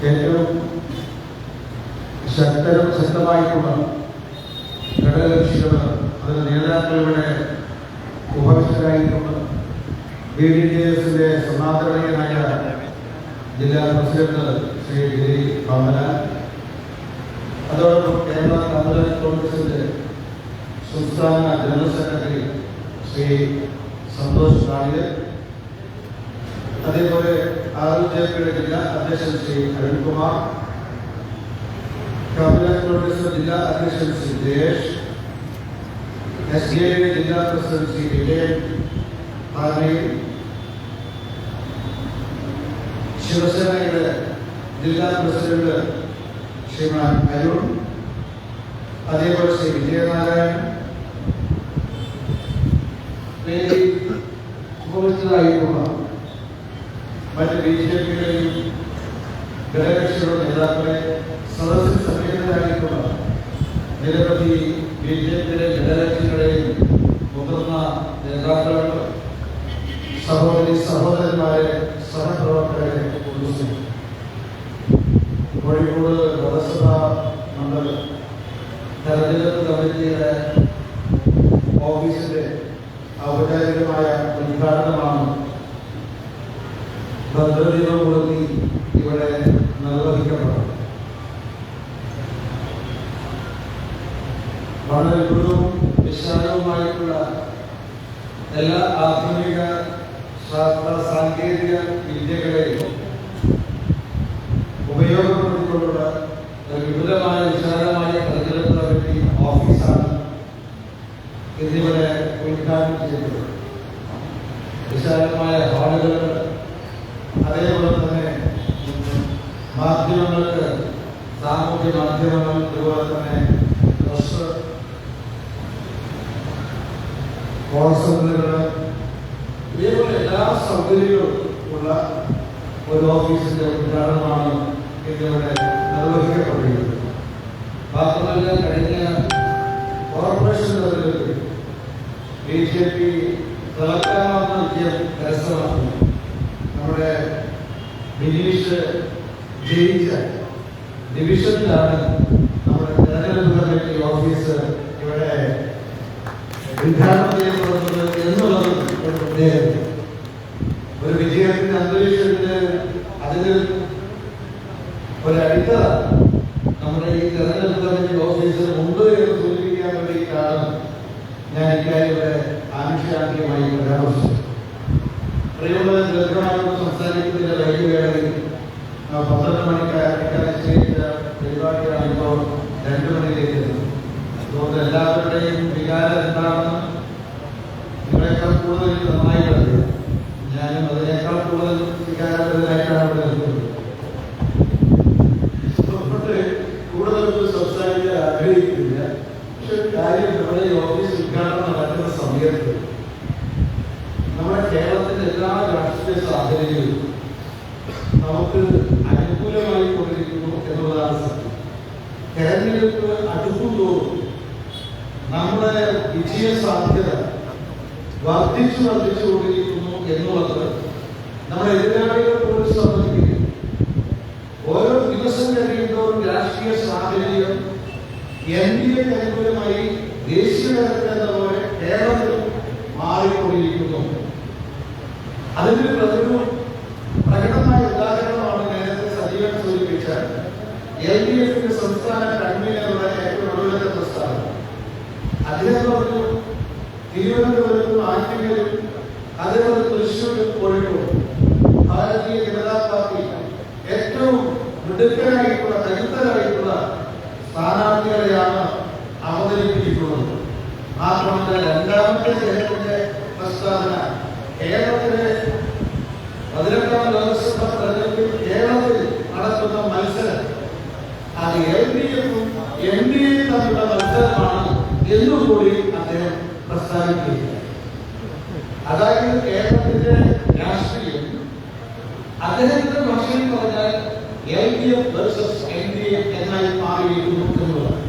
ഏറ്റവും ശക്തമായിട്ടുള്ള ഘടകകക്ഷികൾ അതിന് നേതാക്കളുടെ ഉപവിഷ്ടരായിട്ടുണ്ട്. BDJS സമാദരണീയനായ ജില്ലാ പ്രസിഡന്റ് ശ്രീ ഗിരി പാമ്പനാൻ, അതോടൊപ്പം കേരള കമ്മ്യൂണിസ്റ്റ് കോൺഗ്രസിന്റെ സംസ്ഥാന ജനറൽ സെക്രട്ടറി ശ്രീ സന്തോഷ് കാളിയർ, അതേപോലെ RJPയുടെ ജില്ലാ അധ്യക്ഷൻ ശ്രീ അരുൺകുമാർ, കമ്മ്യൂണിസ്റ്റ് കോൺഗ്രസ് ജില്ലാ അധ്യക്ഷൻ ശ്രീ ജയേഷ്, SDIയുടെ ജില്ലാ പ്രസിഡന്റ് ശ്രീ വിജയൻ ആനയിൽ, ശിവസേനയുടെ ജില്ലാ പ്രസിഡന്റ് ശ്രീമാൻ അരുൺ, അതേപോലെ ശ്രീ വിജയനാരായണൻ, ഉപവിഷ്ടരായിട്ടുള്ള മറ്റ് BJPയുടെയും ഘടകകക്ഷികളുടെ നേതാക്കളെ, സദസ്സിൽ സന്നിഹിതരായിട്ടുള്ള നിരവധി BJPയുടെ ഘടകകക്ഷികളെയും മുതിർന്ന നേതാക്കളുടെ സഹോദരന്മാരെ, സഹപ്രവർത്തകരെ ഉൾപ്പെടുന്നു. കോഴിക്കോട് ലോകസഭാ മണ്ഡലം തെരഞ്ഞെടുപ്പ് കമ്മിറ്റിയുടെ ഓഫീസിന്റെ ഔപചാരികമായ ഉദ്ഘാടനമാണ് ഭദ്രദീപമൂർത്തി ഇവിടെ നിർവഹിക്കപ്പെടുന്നത്. വളരെ വിപുലവും വിശാലവുമായിട്ടുള്ള എല്ലാ ആധുനിക ശാസ്ത്ര സാങ്കേതിക വിദ്യകളെയും ഉപയോഗപ്പെടുത്തിക്കൊണ്ടുള്ള വിപുലമായ വിശാലമായ തെരഞ്ഞെടുപ്പ് കമ്മിറ്റി ഓഫീസാണ് എന്നിവിടെ ഉദ്ഘാടനം ചെയ്തത്. വിശാലമായ ഹാളുകൾ, അതേപോലെ തന്നെ മാധ്യമങ്ങൾക്ക്, സാമൂഹ്യ മാധ്യമങ്ങൾ, അതുപോലെ തന്നെ പ്രസ് കോൾ സെന്ററുകൾ, ഇതേപോലെ എല്ലാ സൗകര്യങ്ങളും ഉള്ള ഒരു ഓഫീസിന്റെ ഉദ്ഘാടനമാണ് ഇന്നിവിടെ നിർവഹിക്കപ്പെടുന്നത്. മാത്രമല്ല, കഴിഞ്ഞ കോർപ്പറേഷൻ തെരഞ്ഞെടുപ്പിൽ BJP തിളക്കമാർന്ന വിജയം കരസ്ഥമാക്കി. നമ്മുടെ ബിനീഷ് ജയിച്ച ഡിവിഷനിലാണ് നമ്മുടെ തെരഞ്ഞെടുപ്പ് കമ്മിറ്റി ഓഫീസ് ഇവിടെ ഉദ്ഘാടനം ചെയ്യപ്പെടുന്നത് എന്നുള്ളത് ഒരു പ്രത്യേകത. ഒരു വിജയത്തിന്റെ അന്തരീക്ഷത്തിന് അതിന് ഒരു അടിത്തറ നമ്മുടെ ഈ തെരഞ്ഞെടുപ്പ് കമ്മിറ്റി ഓഫീസിൽ ഉണ്ട് എന്ന് സൂചിപ്പിക്കാൻ വേണ്ടിയിട്ടാണ് ഞാൻ ഇക്കാര്യം ഇവിടെ ആനുഷ്ഠാനികമായി പരാമർശിച്ചത്. പ്രിയമുള്ള ദീർഘമായിട്ട് സംസാരിക്കുന്നതിന്റെ വൈകിവേളയിൽ 12 മണിക്ക് നിശ്ചയിച്ച പരിപാടിയാണ് ഇപ്പോൾ 2 മണിയിലേക്ക് എത്തുന്നത്. അതുകൊണ്ട് എല്ലാവരുടെയും വികാരം എന്താണെന്ന് നിങ്ങളെക്കാൾ കൂടുതൽ നന്നായി അറിയാം. ഞാനും അതിനേക്കാൾ കൂടുതൽ വികാരപരമായിട്ടാണ് ഇവിടെ നിൽക്കുന്നത്. കൂടുതൽ സംസാരിക്കാൻ ആഗ്രഹിക്കുന്നില്ല. പക്ഷെ കാര്യം, നമ്മുടെ ഈ ഓഫീസ് ഉദ്ഘാടനം നടക്കുന്ന സമയത്ത് നമ്മുടെ കേരളത്തിന്റെ എല്ലാ രാഷ്ട്രീയ സാഹചര്യങ്ങളും നമുക്ക് അനുകൂലമായി കൊണ്ടിരിക്കുന്നു എന്നുള്ളതാണ് സത്യം. തെരഞ്ഞെടുപ്പ് അടുക്കുന്തോറും നമ്മുടെ വിജയ സാധ്യത വർദ്ധിച്ചുകൊണ്ടിരിക്കുന്നു എന്നുള്ളത് നമ്മുടെ എതിരാളികളെ പോലും സംബന്ധിക്കുന്നു. ഓരോ ദിവസം കഴിയുമ്പോഴും രാഷ്ട്രീയ സാഹചര്യം NDAക്ക് അനുകൂലമായി ദേശീയ തലത്തിലെന്ന പോലെ കേരളത്തിൽ മാറിക്കൊണ്ടിരിക്കുന്നു. അതിന്റെ പ്രകടമായ ഉദാഹരണമാണ് നേരത്തെ സജീവൻ സൂചിപ്പിച്ച LDFന്റെ സംസ്ഥാന കൺവീനറുടെ ഏറ്റവും ഒടുവിലത്തെ പ്രസ്താവന. അദ്ദേഹം പറഞ്ഞു, തിരുവനന്തപുരത്തും ആറ്റിങ്ങലും അതേപോലെ തൃശ്ശൂരും കോഴിക്കോടും ഭാരതീയ ജനതാ പാർട്ടി ഏറ്റവും മിടുക്കരായിട്ടുള്ള, കരുത്തരായിട്ടുള്ള സ്ഥാനാർത്ഥികളെയാണ് അവതരിപ്പിച്ചിട്ടുള്ളത്. മാത്രമല്ല, രണ്ടാമത്തെ അദ്ദേഹത്തിന്റെ പ്രസ്താവന, കേരളത്തിലെ 18ാം ലോക്സഭാ തെരഞ്ഞെടുപ്പിൽ കേരളത്തിൽ നടത്തുന്ന മത്സരം അത് LDFും NDAയും തമ്മിലുള്ള മത്സരമാണ് എന്നുകൂടി അദ്ദേഹം പ്രസ്താവിക്കുകയാണ്. അതായത് കേരളത്തിന്റെ രാഷ്ട്രീയം അദ്ദേഹത്തിന്റെ ഭാഷയിൽ പറഞ്ഞാൽ LDF വേഴ്സസ് NDA എന്നായി മാറിയിരിക്കുന്നു എന്നുള്ളതാണ്.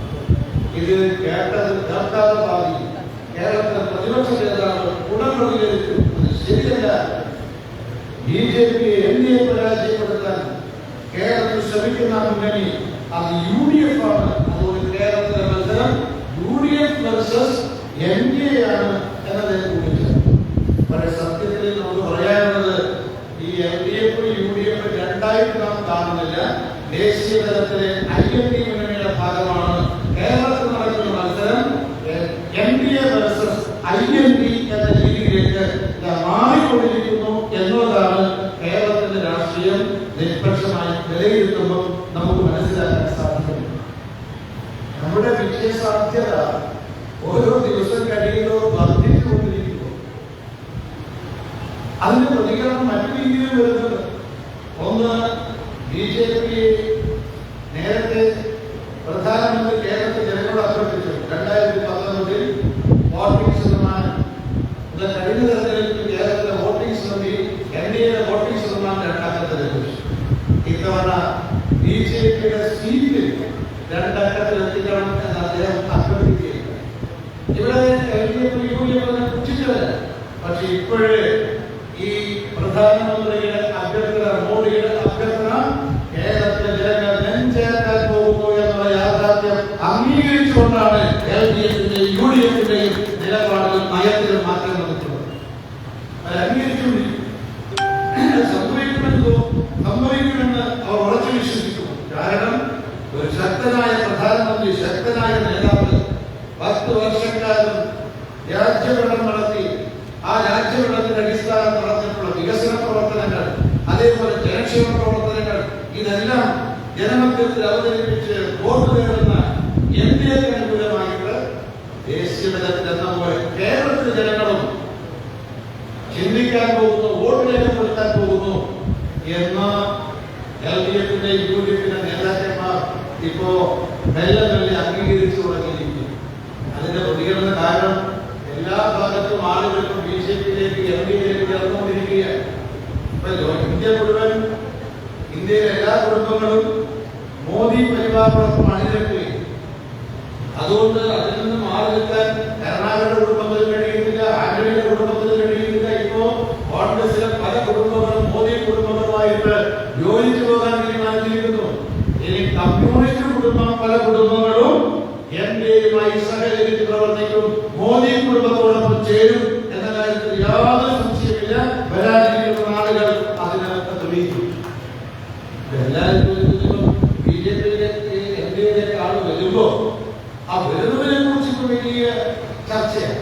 ഇത് കേൾക്കാതെ പാതി കേരളത്തിലെ പ്രതിപക്ഷ നേതാവ് ഉടൻ പ്രതികരിച്ചു. ശരിയല്ല, BJP എൻഡിഎ പരാജയപ്പെടുത്താൻ കേരളത്തിൽ ശ്രമിക്കുന്ന മുന്നണി അത് UDF ആണ്. അതുകൊണ്ട് കേരളത്തിലെ മത്സരം UDF വേഴ്സസ് NDA ആണ് എന്നത് കൂടിയിട്ട്. പക്ഷേ സത്യത്തിൽ നമുക്ക് പറയാനുള്ളത് ഈ LDF UDF രണ്ടായിട്ട് നാം കാണുന്നില്ല. ദേശീയ തലത്തിലെ IND മുന്നണിയുടെ ഭാഗമാണ് കേരളത്തിൽ നടക്കുന്ന മത്സരം. NDA വേഴ്സസ് IND എന്ന രീതിയിലേക്ക് മാറിക്കൊണ്ടിരിക്കുന്നു എന്നതാണ് കേരളത്തിന്റെ രാഷ്ട്രീയം നിഷ്പക്ഷമായി വിലയിരുത്തുമ്പോൾ നമുക്ക് മനസ്സിലാക്കാൻ സാധിക്കും. നമ്മുടെ വിജയസാധ്യത ഓരോ ദിവസം കഴിയുമ്പോൾ വർദ്ധിച്ചുകൊണ്ടിരിക്കുന്നു. അതിന്റെ പ്രതികരണം മറ്റു രീതിയിൽ വരുന്നത് ഒന്ന്, BJP നേരത്തെ പ്രധാനമന്ത്രി കേരളത്തിൽ ജനങ്ങളോട് അഭ്യർത്ഥിച്ചു 2019 വോട്ടിംഗ് ശതമാനം കഴിഞ്ഞ തെരഞ്ഞെടുപ്പിൽ കേരളത്തിലെ വോട്ടിംഗ് സമിതി NDAയുടെ വോട്ടിംഗ് ശതമാനം 2 ലഭിച്ചു. ഇത്തവണ BJPയുടെ സീറ്റിൽ 2 എത്തിക്കണം എന്ന് അദ്ദേഹം അഭ്യർത്ഥിക്കുകയാണ്. ഇവിടെ LDF UDF കുറിച്ചിട്ടില്ല. പക്ഷെ ഇപ്പോഴേ ഈ പ്രധാനമന്ത്രിയുടെ അഭ്യർത്ഥന, മോഡിയുടെ അഭ്യർത്ഥന കേരളത്തിലെ ജനങ്ങൾ നെഞ്ചേർക്കാൻ പോകുന്നു എന്നുള്ള യാഥാർത്ഥ്യം അംഗീകരിച്ചുകൊണ്ടാണ് LDFന്റെയും UDFന്റെയും നിലപാടിലും നയത്തിലും മാറ്റം വന്നിട്ടുള്ളത്. അത് അംഗീകരിച്ചുകൊണ്ടിരിക്കും. സംഭവിക്കുമെന്ന് അവർ ഉറച്ചു വിശ്വസിക്കുന്നു. കാരണം ഒരു ശക്തനായ പ്രധാനമന്ത്രി, ശക്തനായ നേതാവ് 10 വർഷക്കാലം രാജ്യഭരണം നടത്തി ആ രാജ്യഭരണത്തിന്റെ അടിസ്ഥാനം നടത്തിയിട്ടുള്ള വികസന പ്രവർത്തനങ്ങൾ, അതേപോലെ ജനക്ഷേമ പ്രവർത്തനങ്ങൾ, ഇതെല്ലാം ജനമധ്യത്തിൽ അവതരിപ്പിച്ച് വോട്ട് നേടുന്ന NDAക്ക് അനുകൂലമായിട്ട് ദേശീയ തലത്തിൽ എന്ന പോലെ കേരളത്തിലെ ജനങ്ങളും ചിന്തിക്കാൻ പോകുന്നു, വോട്ട് രേഖപ്പെടുത്താൻ പോകുന്നു എന്ന് LDFന്റെ UDFന്റെ നേതാക്കന്മാർ ഇപ്പോ മെല്ലെ മെല്ലെ അംഗീകരിച്ചു തുടങ്ങിയിരിക്കുന്നു. അതിന്റെ പ്രതികരണ കാരണം എല്ലാ ഭാഗത്തും ആളുകൾക്കും BJPയിലേക്ക് NDAയിലേക്ക് ചേർന്നുകൊണ്ടിരിക്കുകയാണ്. ഇപ്പൊ ഇന്ത്യ മുഴുവൻ, ഇന്ത്യയിലെ എല്ലാ കുടുംബങ്ങളും മോദി പരിവാറിനൊപ്പം അണിനിരക്കുകയും അതുകൊണ്ട് അതിൽ നിന്ന് മാറി നിൽക്കാൻ കരുണാകരന്റെ കുടുംബത്തിൽ കഴിയുന്നില്ല, ആന്റണിയുടെ കുടുംബത്തിൽ കഴിയുന്നില്ല. ഇപ്പോ കോൺഗ്രസിലെ പല കുടുംബങ്ങളും മോദി കുടുംബങ്ങളുമായിട്ട് യോജിച്ചു പോകാൻ തീരുമാനിച്ചിരിക്കുന്നു. ഇനി കമ്മ്യൂണിസ്റ്റ് കുടുംബം പല കുടുംബങ്ങളും NDAയുമായി സഹകരിച്ച് പ്രവർത്തിക്കും, മോദി കുടുംബത്തോടൊപ്പം ചേരും എന്ന കാര്യത്തിൽ യാതൊരു സംശയമില്ല. വരാനിരിക്കുന്ന നാളുകൾ അതിനകത്ത് തെളിയിക്കും. എല്ലാവരും BJPയിലേക്ക് NDAയിലേക്ക് ആൾ വരുമ്പോ ആ വരുന്നതിനെ കുറിച്ച് വലിയ ചർച്ചയാണ്.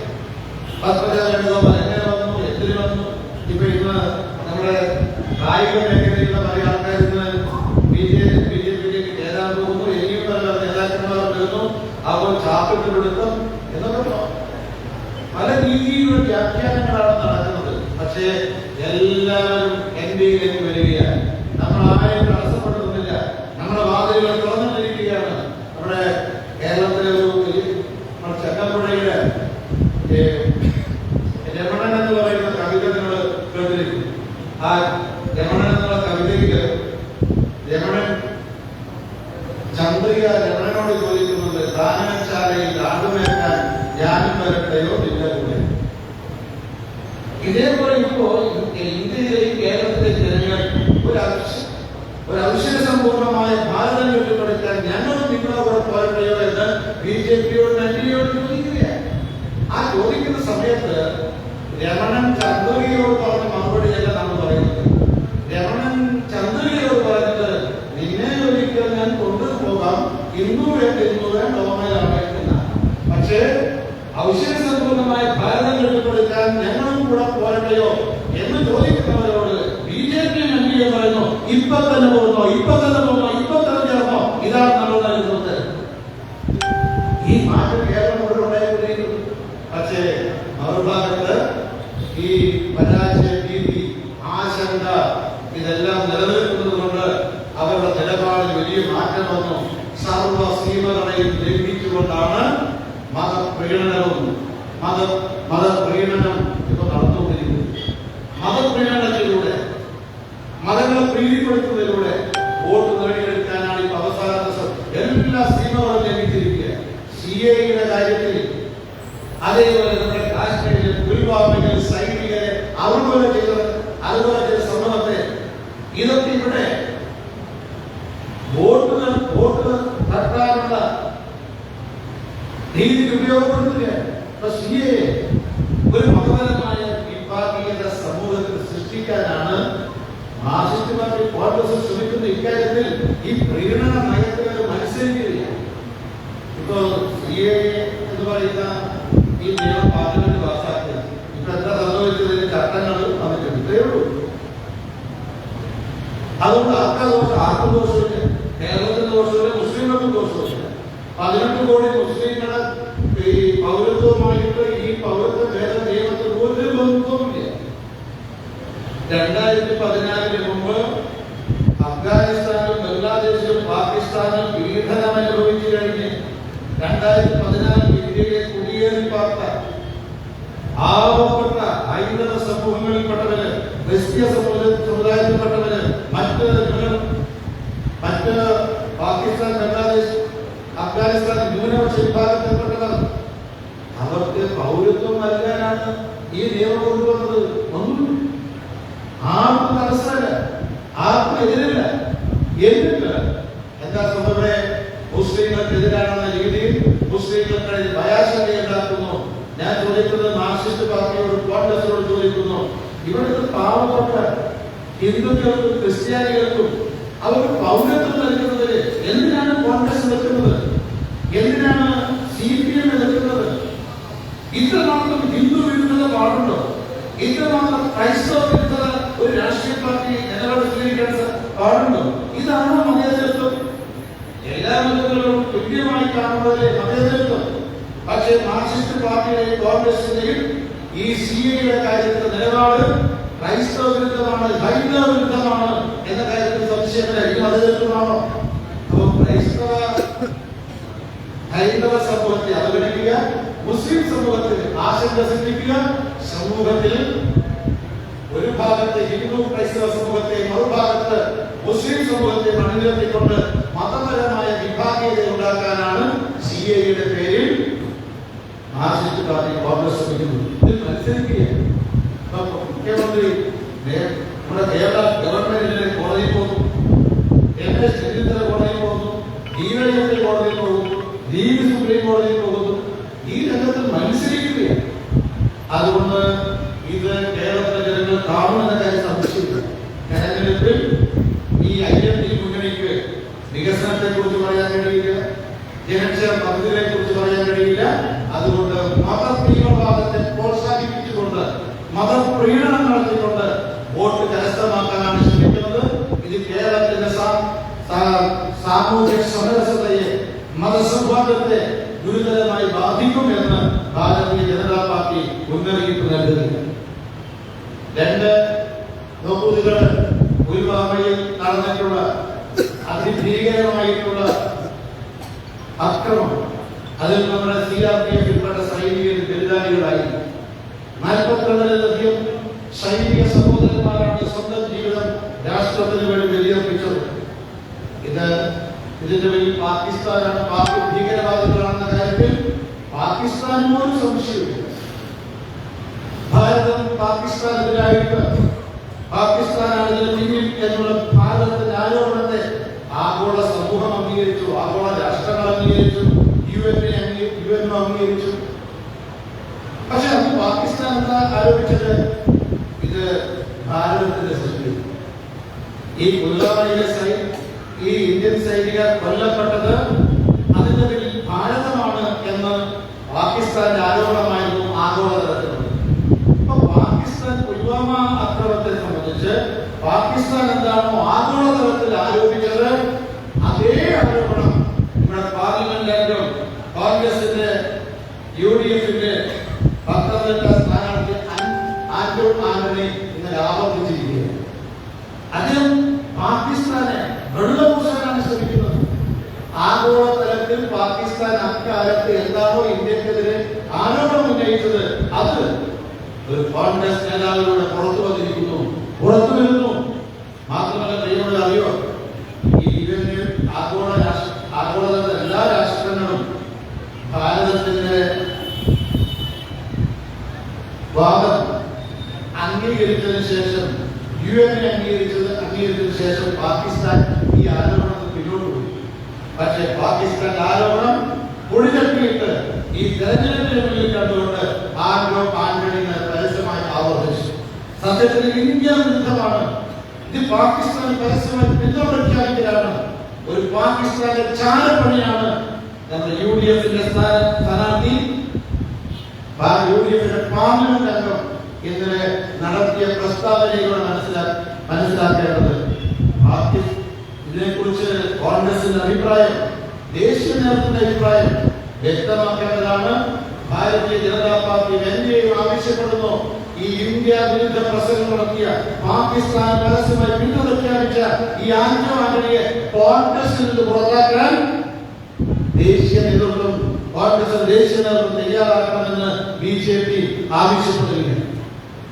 പത്മജാലോ എങ്ങനെ വന്നു, എന്തിനു വന്നു. ഇപ്പൊ ഇന്ന് നമ്മുടെ കായിക മേഖലയിലുള്ള പല ആൾക്കാർ ഇന്ന് BJPയിലേക്ക് ചേരാൻ പോകുന്നു. ഇനിയും പല നേതാക്കന്മാർ വരുന്നു. അപ്പോൾ ചാപ്പിട്ട് കൊടുക്കും എന്നൊക്കെ പല രീതിയിലുള്ള വ്യാഖ്യാനങ്ങളാണ് നടക്കുന്നത്. പക്ഷേ എല്ലാവരും NDAയിലേക്ക് വരികയാണ്. നമ്മൾ ആരെയും തടസ്സപ്പെടുന്നില്ല. നമ്മുടെ വാതിലുകൾ തുറന്നിട്ടിരിക്കുകയാണ്. നമ്മുടെ കേരളത്തിലെ ഒരു ചക്കമ്പുഴയുടെ രമണൻ എന്ന് പറയുന്ന കവിത നിങ്ങൾ കേട്ടിരിക്കും. ആ രമണൻ എന്നുള്ള കവിതയില് രമണൻ ചന്ദ്രിക രമണനോട് ചോദിക്കുന്നുണ്ട്, ദാനശാലയിൽ ആടുമേക്കാൻ ഞാനും വരട്ടെയോ ഇല്ല കൂടെ. ഇതേപോലെ ഇപ്പോ ഇന്ത്യയിലെയും കേരളത്തിലെ ജനങ്ങൾ ഒരു ഔഷധസമ്പൂർണമായ ഭാരതം കെട്ടിപ്പടുക്കാൻ ഞങ്ങളും നിങ്ങളെ കൂടെ പോരട്ടെയോ എന്ന് BJPയോട് NDAയോട് ചോദിക്കുകയാണ്. ആ ചോദിക്കുന്ന സമയത്ത് രമണൻ ചന്ദ്രികയോട് പറഞ്ഞ മറുപടിയല്ല നമ്മൾ പറയുന്നത്. രമണൻ ചന്ദ്രികയോട് പറഞ്ഞത്, നിന്നെ ഒരിക്കൽ ഞാൻ കൊണ്ടുപോകാം, ഇന്നു വേണ്ട ഓമയിലാണ് എന്നാണ്. പക്ഷേ ഔഷധസമ്പൂർണമായ ഭാരതം കെട്ടിപ്പടുക്കാൻ ഞങ്ങളും കൂടെ പോരട്ടെയോ എന്ന് ചോദിക്കുന്നവരോട് BJPയും NDA പറയുന്നു, ഇപ്പൊ തന്നെ പോകുന്നോ, ഇപ്പൊ തന്നെ പോകുന്നോ, ഇപ്പൊ തന്നെ ചേർന്നോ. ഇതാണ് നമ്മൾ നൽകുന്നത്. ഈ മാറ്റം കേരളം മുഴുവൻ ഉണ്ടായിക്കൊണ്ടിരിക്കുന്നു. പക്ഷേ മറുഭാഗത്ത് ഈ പരാജയ ഭീതി, ആശങ്ക, ഇതെല്ലാം നിലനിൽക്കുന്നത് കൊണ്ട് അവരുടെ നിലപാടിൽ വലിയ മാറ്റം വന്നു. സർവ സീമകളെയും ലംഘിച്ചുകൊണ്ടാണ് മതപ്രീണനം ഇപ്പൊ നടന്നുകൊണ്ടിരിക്കുന്നത്. മതപ്രീണനത്തിലൂടെ, മതങ്ങളെ പ്രീതിപ്പെടുത്തുന്നതിലൂടെ വോട്ട് നേടിയെടുക്കാനാണ് ഇപ്പൊ അവസാന ദിവസം എല്ലാ സീമകളും ലംഘിച്ചിരിക്കുക. CAയുടെ കാര്യത്തിൽ, അതേപോലെ നമ്മുടെ കാശ്മീരിലെ പുൽവാമയിലെ സൈനികരെ അതുപോലെ ചെയ്ത സമ്മതം ഇതൊക്കെ ഇവിടെ വോട്ട് തട്ടാനുള്ള രീതിയിൽ ഉപയോഗപ്പെടുത്തുക. ഒരു മതപരമായ വിഭാഗീയത സമൂഹത്തിൽ സൃഷ്ടിക്കാനാണ് മാർക്സിസ്റ്റ് പാർട്ടി കോൺഗ്രസ് ശ്രമിക്കുന്ന. ഇക്കാര്യത്തിൽ ഈ പ്രീണന നയത്തിനൊരു മത്സരിക്കുകയില്ല. ഇപ്പോ എന്ന് പറയുന്ന ഈ നിയമം പാർലമെന്റ് പാസാക്കിയത് ഇപ്പൊ എത്ര സംഭവിച്ചതിന് ചട്ടങ്ങൾ വന്നിട്ടുണ്ട്. അതുകൊണ്ട് ആർക്കും ദോഷമില്ല, കേരളത്തിന് ദോഷമില്ല, മുസ്ലിങ്ങൾക്കും ദോഷമില്ല. 18 കോടി മുസ്ലിങ്ങളെ ഈ പൗരത്വമായിട്ട് ഈ പൗരത്വ ഭേദ നിയമത്തിൽ ഒരു ബന്ധവുമില്ല. 2014 മുമ്പ് അഫ്ഗാനിസ്ഥാനും ബംഗ്ലാദേശിലും പാകിസ്ഥാനും പീഡനം അനുഭവിച്ചു കഴിഞ്ഞ് 2014 ഇന്ത്യയിലെ കുടിയേറി പാർത്ത ആവപ്പെട്ട ഹൈന്ദവ സമൂഹങ്ങളിൽപ്പെട്ടവര്, ക്രിസ്ത്യ സമുദായത്തിൽപ്പെട്ടവര്, മറ്റ് പാകിസ്ഥാൻ, ബംഗ്ലാദേശ്, അഫ്ഗാനിസ്ഥാൻ ന്യൂനപക്ഷ വിഭാഗത്തിൽപ്പെട്ടവർ അവർക്ക് പൗരത്വം നൽകാനാണ് ഈ നിയമം കൊണ്ടുവന്നത്. ഒന്നും ആർക്കും തടസ്സമല്ല, ആർക്കും എതിരില്ല. എന്നിട്ട് എന്താ ഇവിടെ മുസ്ലിങ്ങൾക്കെതിരാണെന്ന രീതിയിൽ മുസ്ലിങ്ങൾക്കിടയിൽ ഭയാശങ്കയുണ്ടാക്കുന്നു. ഞാൻ ചോദിക്കുന്നത് മാർക്സിസ്റ്റ് പാർട്ടിയോട്, കോൺഗ്രസിനോട് ചോദിക്കുന്നു, ഇവിടുത്തെ പാവപ്പെട്ട ഹിന്ദുക്കൾക്കും ക്രിസ്ത്യാനികൾക്കും അവർക്ക് പൗരത്വം നൽകുന്നതിൽ എന്തിനാണ് കോൺഗ്രസ് നിൽക്കുന്നത്? എന്തിനാണ് CPM നിൽക്കുന്നത്? ഇത്രമാത്രം ഹിന്ദു വിരുദ്ധത പാടുണ്ടോ? ഇത്രമാത്രം ക്രൈസ്തവ വിരുദ്ധത ഒരു രാഷ്ട്രീയ പാർട്ടി നിലപാട് സ്വീകരിക്കാൻ പാടുണ്ടോ? ഇതാണോ മതേതരത്വം? എല്ലാ മതങ്ങളോടും തുല്യമായി കാണുന്നതിലെ മതേതരത്വം. പക്ഷേ മാർക്സിസ്റ്റ് പാർട്ടിയുടെയും കോൺഗ്രസിന്റെയും ഈ CAA കാര്യത്തിൽ നിലപാട് ക്രൈസ്തവ വിരുദ്ധമാണ്, ഹൈന്ദവ വിരുദ്ധമാണ് എന്ന കാര്യത്തിൽ സംശയമില്ല. ഇത് മതേതരത്വമാണോ? അപ്പോൾ ഹൈന്ദവ സമൂഹത്തെ അവഗണിക്കുക, മുസ്ലിം സമൂഹത്തിൽ ആശങ്ക സൃഷ്ടിക്കുക, സമൂഹത്തിൽ ഒരു ഭാഗത്ത് ഹിന്ദു ക്രൈസ്തവ സമൂഹത്തെ, മറുഭാഗത്ത് മുസ്ലിം സമൂഹത്തെ അണിനിരത്തിക്കൊണ്ട് മതപരമായ വിഭാഗീയത ഉണ്ടാക്കാനാണ് CAA പേരിൽ മാർക്സിസ്റ്റ് പാർട്ടി കോൺഗ്രസ് ശ്രമിക്കുന്നത്. ഇതിൽ മത്സരിക്കുകയാണ്. മുഖ്യമന്ത്രി നമ്മുടെ കേരള ഗവൺമെന്റിന്റെ കോടതിയിൽ പോകുന്നു, ചെന്നിത്തല കോടതിയിൽ പോകുന്നു, DYFI കോടതിയിൽ പോകുന്നു, ലീഗ് സുപ്രീം കോടതിയിൽ പോകുന്നു. ഈ രംഗത്തിൽ മത്സരിക്കുകയാണ്. അതുകൊണ്ട് ഇത് കേരളത്തിലെ ജനങ്ങൾ കാണുമെന്ന കാര്യം സംശയമില്ല. തെരഞ്ഞെടുപ്പിൽ ഈ IMD മുന്നണിക്ക് വികസനത്തെ കുറിച്ച് പറയാൻ കഴിയില്ല, ജനക്ഷേമ പദ്ധതികളെ കുറിച്ച് പറയാൻ കഴിയില്ല. അതുകൊണ്ട് മതതീവ്രവാദത്തെ പ്രോത്സാഹിപ്പിച്ചുകൊണ്ട്, മതപ്രീണനം നടത്തിക്കൊണ്ട് വോട്ട് കരസ്ഥമാക്കാനാണ് ശ്രമിക്കുന്നത്. ഇത് കേരളത്തിന്റെ സാമൂഹ്യ സമരസതയെ, മതസൗഹാർദ്ദത്തെ ഗുരുതരമായി ബാധിക്കുമെന്ന് ഭാരതീയ ജനതാ പാർട്ടി മുന്നറിയിപ്പ് നൽകുന്നു. നോക്കുക, പുൽവാമയിൽ നടന്നിട്ടുള്ള അതിഭീകരമായിട്ടുള്ള അക്രമം, അതിൽ നമ്മുടെ CRPF ഉൾപ്പെട്ട സൈനികർ ബലിദാനികളായി. 42-ലധികം സൈനിക സഹോദരന്മാരാണ് സ്വന്തം ജീവിതം രാഷ്ട്രത്തിന് വേണ്ടി ബലിയർപ്പിച്ചത്. ഇതിന്റെ പേരിൽ പാകിസ്ഥാനാണ്, പാക് ഭീകരവാദികളാണെന്ന കാര്യത്തിൽ പാകിസ്ഥാനോട് സംശയമില്ല. ഭാരതം പാകിസ്ഥാനെതിരായിട്ട് പാകിസ്ഥാനാണ് ഇതിന് പിന്നിൽ എന്നുള്ള ഭാരതത്തിന്റെ ആരോപണത്തെ ആഗോള സമൂഹം അംഗീകരിച്ചു, ആഗോള രാഷ്ട്രങ്ങൾ അംഗീകരിച്ചു, UN അംഗീകരിച്ചു. പക്ഷെ അന്ന് പാകിസ്ഥാൻ എന്താ ആരോപിച്ചത്? ഇത് ഭാരതത്തിന്റെ സൃഷ്ടി. ഈ പുൽവാമയിലെ ഈ ഇന്ത്യൻ സൈനികർ കൊല്ലപ്പെട്ടത് അതിന്റെ പിന്നിൽ ഭാരതമാണ് എന്ന് പാകിസ്ഥാന്റെ ആരോപണമായിരുന്നു ആഗോളതലത്തിലുള്ളത്. അപ്പൊ പാകിസ്ഥാൻ പുൽവാമ ആക്രമണത്തെ സംബന്ധിച്ച് പാകിസ്ഥാൻ എന്താണോ ആഗോളതലത്തിൽ ആരോപിച്ചത്, അതേ ആരോപണം നമ്മുടെ പാർലമെന്റ് അംഗം കോൺഗ്രസിന്റെ UDFന്റെ പത്തനംതിട്ട സ്ഥാനാർത്ഥി ആന്റണി ഇന്നലെ ആവർത്തിച്ചിരിക്കുകയാണ്. അദ്ദേഹം പാകിസ്ഥാനെ വെള്ളപൂശാനാണ് ശ്രമിക്കുന്നത്. ആഗോളതലത്തിൽ പാകിസ്ഥാൻ അക്കാലത്ത് എന്താണോ ഇന്ത്യക്കെതിരെ ആരോപണം ഉന്നയിച്ചത്, അത് ഒരു കോൺഗ്രസ് നേതാവിലൂടെ പുറത്തു വരുന്നു. മാത്രമല്ല, പ്രിയമുള്ള അറിയോ, ഈ UN ആഗോളതലത്തിൽ എല്ലാ രാഷ്ട്രങ്ങളും ഭാരതത്തിന്റെ വാദം അംഗീകരിച്ചതിന് ശേഷം, UN അംഗീകരിച്ചതിന് അതിനുശേഷം പാകിസ്ഥാൻ ഈ ആരോപണം പിന്നോട്ട് പോയി. പക്ഷേ പാകിസ്ഥാന്റെ ആരോപണം പൊടിതട്ടിയിട്ട് ഈ തെരഞ്ഞെടുപ്പിന് മുന്നിൽ കണ്ടുകൊണ്ട് ആന്റണി പരസ്യമായി ആവർത്തിച്ചു. സത്യത്തിൽ ഇന്ത്യ വിരുദ്ധമാണ്. ഇത് പാകിസ്ഥാൻ പരസ്യമായി പിന്തുണ പ്രഖ്യാപിക്കലാണ്. ഒരു പാകിസ്ഥാന്റെ ചാരപ്പണിയാണ് നമ്മുടെ UDF സ്ഥാനാർത്ഥി UDF പാർലമെന്റ് അംഗം ഇന്നലെ നടത്തിയ പ്രസ്താവനയിലൂടെ മനസ്സിലാക്കേണ്ടത്. ഇതിനെക്കുറിച്ച് കോൺഗ്രസിന്റെ അഭിപ്രായം, ദേശീയ നേതൃത്വത്തിന്റെ അഭിപ്രായം വ്യക്തമാക്കേണ്ടതാണ്. ഭാരതീയ ജനതാ പാർട്ടി NDA ആവശ്യപ്പെടുന്നു ഈ ഇന്ത്യ വിരുദ്ധ പ്രസംഗം നടത്തിയ പാകിസ്ഥാൻ പരസ്യമായി പിന്തുണ പ്രഖ്യാപിച്ച ഈ ആന്റണിയെ കോൺഗ്രസിൽ നിന്ന് പുറത്താക്കാൻ ദേശീയ നേതൃത്വം തയ്യാറാക്കണമെന്ന് BJP ആവശ്യപ്പെട്ടിരിക്കുന്നു.